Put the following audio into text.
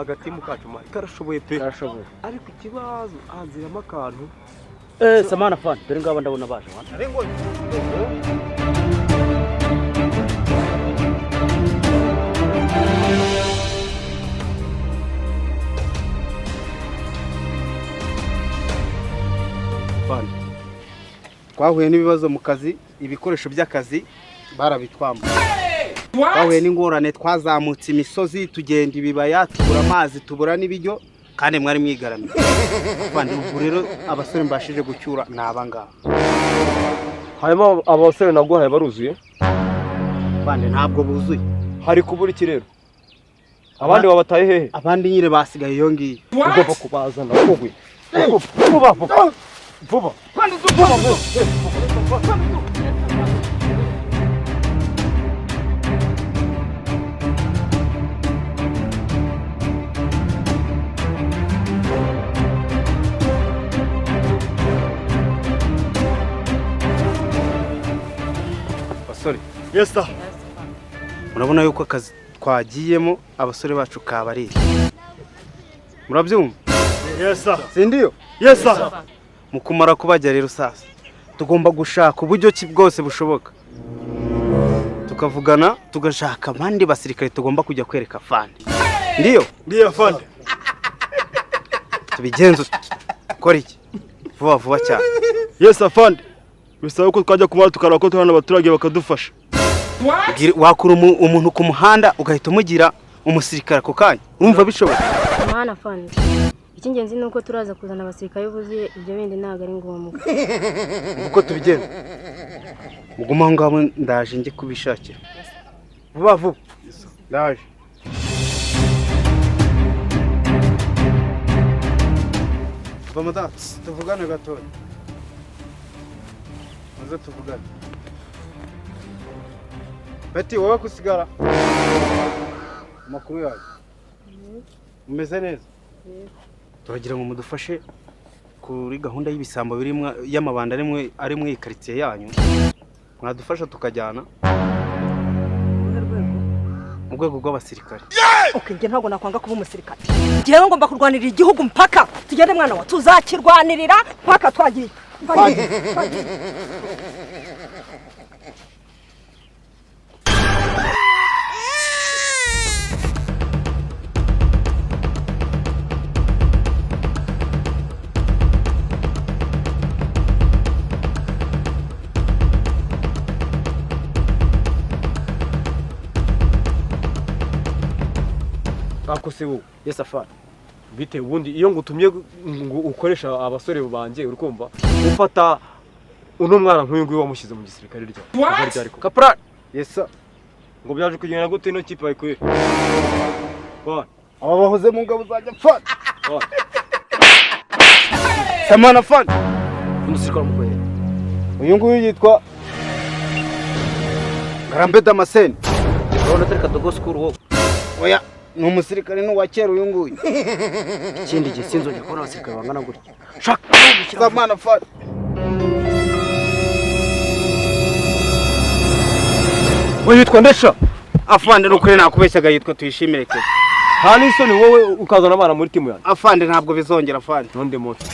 agatimu kacu mari karashoboye pe karashoboye ariko ikibazo anziramo akantu samana fan dore ngaba ndabona baje wana arengo fan twahuye n'ibibazo mu kazi ibikoresho by'akazi barabitwamba twahuye n'ingorane twazamutse imisozi tugenda ibibaya tubura amazi tubura n'ibiryo kandi mwari mwigaramiye fan ubu rero abasore mbashije gucyura nabangaba harimo abasore nabwo haye baruzuye fan ntabwo buzuye hari kubura iki rero abandi babataye hehe abandi nyire basigaye iyo ngiyo ugomba kubazana kugwe vuba vuba vuba basore yes sir murabona yuko akazi twagiyemo abasore bacu kabari murabyumva yes sir sindiyo yes sir mukumara kubajya rero sasa tugomba gushaka uburyo ki bwose bushoboka tukavugana tugashaka abandi basirikare tugomba kujya kwereka fandi ndiyo fandi tubigenze kora iki vuba vuba cyane yes sir fandi bisaba ko twajya kumara tukaraba ko turana abaturage bakadufasha wakura umuntu ku muhanda ugahita umugira umusirikare ako kanya urumva bishoboka mwana fandi icy'ingenzi nuko turaza kuzana abasirikare buzuye ibyo bindi ntago ari ngombwa uko tubigenza muguma ngaho ndaje njye kubishakira vuba vuba ndaje Vamos tuvugane gatoya maze tuvugane Beti wowe kusigara makuru yawe umeze neza turagira ngo mudufashe kuri gahunda y'ibisambo birimo y'amabanda ari mu ikaritsiye yanyu mwadufasha tukajyana mu rwego rw'abasirikare okay nge ntago nakwanga kuba umusirikare ngewe ngomba kurwanirira igihugu mpaka tugende mwana wa tuzakirwanirira mpaka twagiye akose wo yes afana bite ubundi iyo ngutumye ngo ukoresha abasore banjye urikumva ufata uno mwana nk'uyu nguyu wamushyize mu gisirikare rya ariko kapra yes sir ngo byaje kugenda gute ino kipe ayikuye aba bahoze mu ngabo zajya fana samana fana umusirikare mukoye uyu nguyu yitwa Ngarambe Damascene urabona tari kadogo school wo oya ni umusirikare n'uwa kera uyu nguyu ikindi gihe sinzongera kubona abasirikare bangana gutya shaka samana fana we yitwa ndesha afande n'ukuri nakubeshyaga yitwa tuyishimire ke nta n'isoni wowe ukazana abana muri timu yanjye afande ntabwo bizongera afande nonde moto